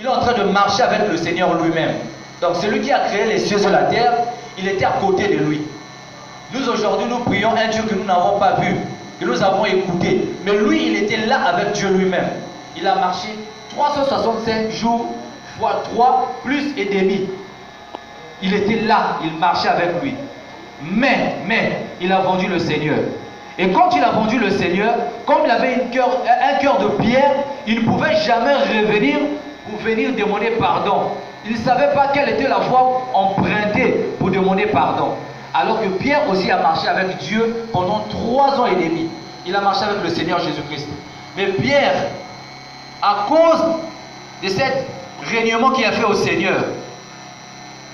il est en train de marcher avec le Seigneur lui-même. Donc celui qui a créé les cieux et la terre, il était à côté de lui. Nous aujourd'hui, nous prions un Dieu que nous n'avons pas vu, que nous avons écouté. Mais lui, il était là avec Dieu lui-même. Il a marché 365 jours fois 3 plus et demi. Il était là, il marchait avec lui. Mais, il a vendu le Seigneur. Et quand il a vendu le Seigneur, comme il avait un cœur de pierre, il ne pouvait jamais revenir pour venir demander pardon. Il ne savait pas quelle était la voie empruntée pour demander pardon. Alors que Pierre aussi a marché avec Dieu pendant 3 ans et demi. Il a marché avec le Seigneur Jésus-Christ. Mais Pierre, à cause de cet règnement qu'il a fait au Seigneur,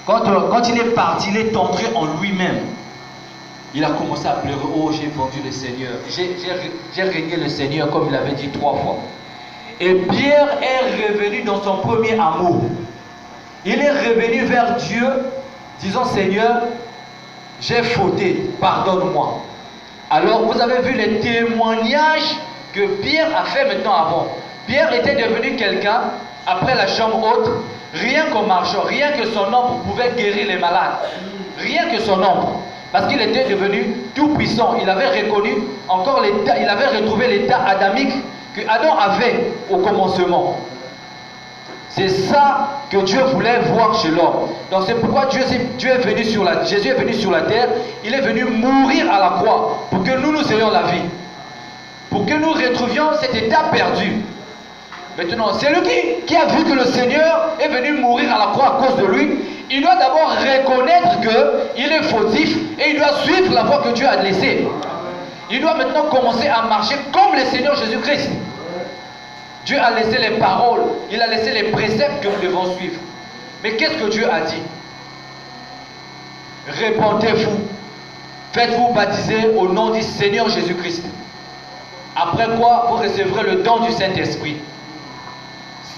quand il est parti, il est entré en lui-même. Il a commencé à pleurer. Oh, j'ai vendu le Seigneur. J'ai régné le Seigneur comme il avait dit 3 fois. Et Pierre est revenu dans son premier amour. Il est revenu vers Dieu, disant Seigneur, j'ai fauté, pardonne-moi. Alors vous avez vu les témoignages que Pierre a fait maintenant avant. Pierre était devenu quelqu'un, après la chambre haute, rien qu'en marchant, rien que son ombre pouvait guérir les malades. Rien que son ombre. Parce qu'il était devenu tout puissant. Il avait reconnu encore l'état, il avait retrouvé l'état adamique que Adam avait au commencement. C'est ça que Dieu voulait voir chez l'homme. Donc c'est pourquoi Jésus est venu sur la terre. Il est venu mourir à la croix pour que nous ayons la vie. Pour que nous retrouvions cet état perdu. Maintenant, c'est lui qui a vu que le Seigneur est venu mourir à la croix à cause de lui. Il doit d'abord reconnaître qu'il est fautif et il doit suivre la voie que Dieu a laissée. Il doit maintenant commencer à marcher comme le Seigneur Jésus-Christ. Dieu a laissé les paroles, il a laissé les préceptes que nous devons suivre. Mais qu'est-ce que Dieu a dit? Répandez-vous, faites-vous baptiser au nom du Seigneur Jésus-Christ. Après quoi, vous recevrez le don du Saint-Esprit.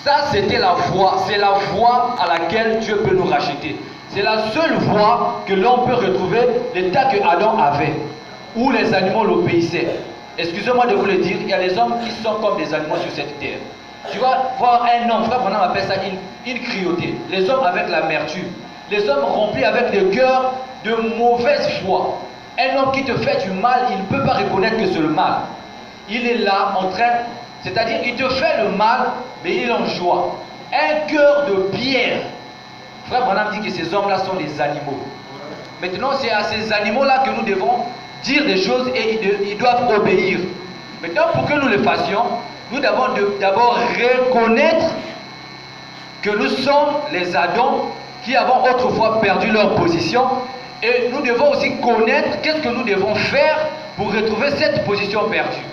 Ça, c'était la voie, c'est la voie à laquelle Dieu peut nous racheter. C'est la seule voie que l'on peut retrouver l'état que Adam avait, où les animaux l'obéissaient. Excusez-moi de vous le dire, il y a des hommes qui sont comme des animaux sur cette terre. Tu vas voir un homme, frère Branham appelle ça une cruauté. Les hommes avec l'amertume. Les hommes remplis avec des cœurs de mauvaise foi. Un homme qui te fait du mal, il ne peut pas reconnaître que c'est le mal. Il est là en train, c'est-à-dire il te fait le mal, mais il est en joie. Un cœur de pierre. Frère Branham dit que ces hommes-là sont des animaux. Maintenant, c'est à ces animaux-là que nous devons dire des choses et ils doivent obéir. Maintenant, pour que nous le fassions, nous devons d'abord reconnaître que nous sommes les Adams qui avons autrefois perdu leur position et nous devons aussi connaître qu'est-ce que nous devons faire pour retrouver cette position perdue.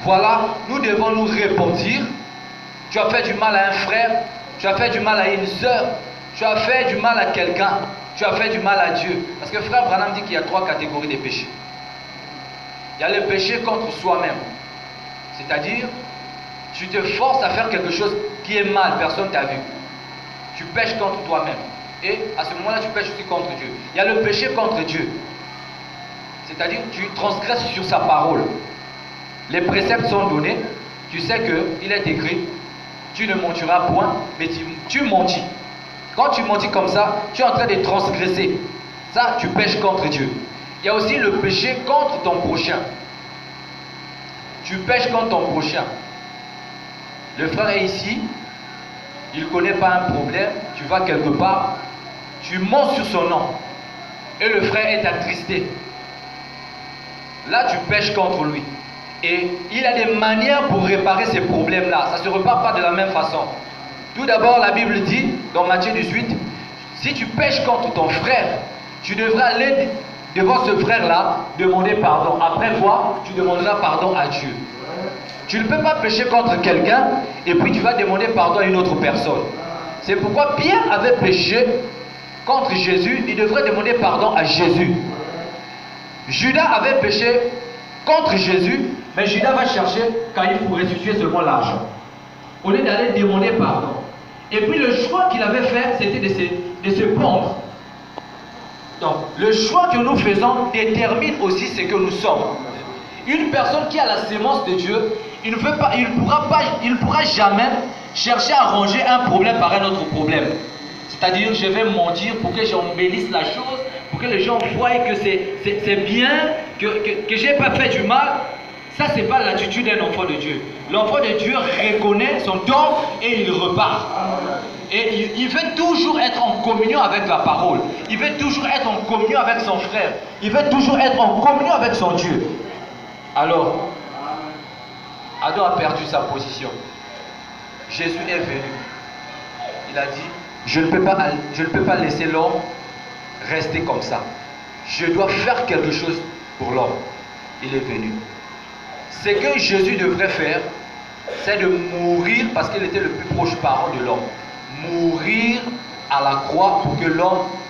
Voilà, nous devons nous repentir. Tu as fait du mal à un frère, tu as fait du mal à une soeur, tu as fait du mal à quelqu'un, tu as fait du mal à Dieu. Parce que frère Branham dit qu'il y a 3 catégories de péchés. Il y a le péché contre soi-même. C'est-à-dire, tu te forces à faire quelque chose qui est mal, personne ne t'a vu. Tu pêches contre toi-même. Et à ce moment-là, tu pêches aussi contre Dieu. Il y a le péché contre Dieu. C'est-à-dire, tu transgresses sur sa parole. Les préceptes sont donnés. Tu sais qu'il est écrit, tu ne mentiras point, mais tu mentis. Quand tu mentis comme ça, tu es en train de transgresser. Ça, tu pêches contre Dieu. Il y a aussi le péché contre ton prochain. Tu pêches contre ton prochain. Le frère est ici, il ne connaît pas un problème, tu vas quelque part, tu mens sur son nom. Et le frère est attristé. Là, tu pêches contre lui. Et il a des manières pour réparer ces problèmes-là. Ça ne se repart pas de la même façon. Tout d'abord, la Bible dit, dans Matthieu 18, si tu pêches contre ton frère, tu devras aller devant ce frère-là, demander pardon. Après quoi, tu demanderas pardon à Dieu. Tu ne peux pas pécher contre quelqu'un et puis tu vas demander pardon à une autre personne. C'est pourquoi Pierre avait péché contre Jésus, il devrait demander pardon à Jésus. Judas avait péché contre Jésus, mais Judas va chercher quand il faut restituer seulement l'argent. Au lieu d'aller demander pardon. Et puis le choix qu'il avait fait, c'était de se pendre. Donc, le choix que nous faisons détermine aussi ce que nous sommes. Une personne qui a la sémence de Dieu, il ne pourra jamais chercher à arranger un problème par un autre problème. C'est-à-dire, je vais mentir pour que j'embellisse la chose, pour que les gens voient que c'est bien, que je n'ai pas fait du mal. Ça, ce n'est pas l'attitude d'un enfant de Dieu. L'enfant de Dieu reconnaît son tort et il repart. Et il veut toujours être en communion avec la parole. Il veut toujours être en communion avec son frère. Il veut toujours être en communion avec son Dieu. Alors, Adam a perdu sa position. Jésus est venu. Il a dit, je ne peux pas laisser l'homme rester comme ça. Je dois faire quelque chose pour l'homme. Il est venu. Ce que Jésus devrait faire, c'est de mourir parce qu'il était le plus proche parent de l'homme. Mourir à la croix pour que l'homme